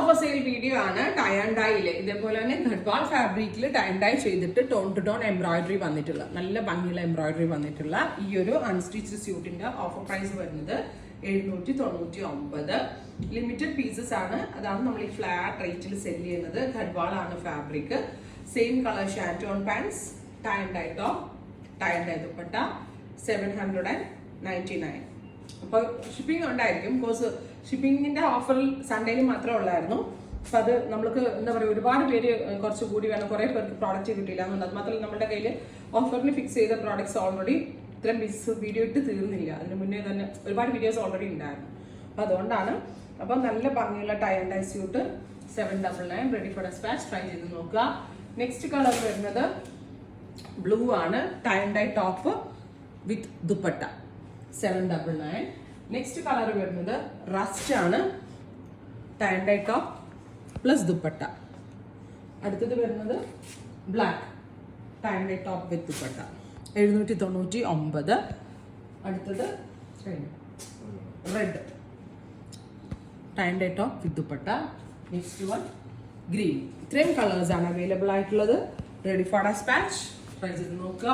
Offer sale video ആണ്. Tie and ഡൈയില് ഇതേപോലെ തന്നെ ഗഡ്വാൾ ഫാബ്രിക്കിൽ ടൈ ആൻഡ് ഡൈ ചെയ്തിട്ട് ടോൺ ടു ടോൺ എംബ്രോയിഡറി വന്നിട്ടുള്ള നല്ല ഭംഗിയുള്ള എംബ്രോയിഡറി വന്നിട്ടുള്ള ഈ ഒരു അൺസ്റ്റിച്ച് സ്യൂട്ടിന്റെ ഓഫർ പ്രൈസ് വരുന്നത് 799. ലിമിറ്റഡ് പീസസ് ആണ്. അതാണ് നമ്മൾ ഈ ഫ്ലാറ്റ് റേറ്റിൽ സെല് ചെയ്യുന്നത്. ഗഡ്വാൾ ആണ് ഫാബ്രിക്. സെയിം കളർ ഷാറ്റോൺ pants, tie and dye top, tie and dye dupatta 799. അപ്പോൾ ഷിപ്പിംഗ് ഉണ്ടായിരിക്കും. ബിക്കോസ് ഷിപ്പിങ്ങിന്റെ ഓഫറിൽ സൺഡേയിൽ മാത്രമേ ഉള്ളായിരുന്നു. അപ്പം അത് നമ്മൾക്ക് എന്താ പറയുക, ഒരുപാട് പേര് കുറച്ചുകൂടി വേണം, കുറേ പേർക്ക് പ്രോഡക്റ്റ് കിട്ടിയില്ല എന്നുണ്ട്. അത് മാത്രമല്ല നമ്മുടെ കയ്യിൽ ഓഫറിൽ ഫിക്സ് ചെയ്ത പ്രോഡക്ട്സ് ഓൾറെഡി ഇത്രയും വീഡിയോ ഇട്ട് തീർന്നില്ല. അതിന് മുന്നേ തന്നെ ഒരുപാട് വീഡിയോസ് ഓൾറെഡി ഉണ്ടായിരുന്നു. അപ്പം അതുകൊണ്ടാണ്. അപ്പം നല്ല ഭംഗിയുള്ള tie and dye suit 799 ready for despatch. Try ചെയ്ത് നോക്കുക. നെക്സ്റ്റ് കളർ വരുന്നത് ബ്ലൂ ആണ്. Tie and dye top with dupatta 799. Next colour വരുന്നത് റസ്റ്റ് ആണ്. Tie and dye top plus dupatta. അടുത്തത് വരുന്നത് black, tie and dye top with dupatta 799. അടുത്തത് red, tie and dye top with dupatta. Next one green. ഇത്രയും colours ആണ് available ആയിട്ടുള്ളത്. Ready for despatch. Try ചെയ്ത് നോക്കുക.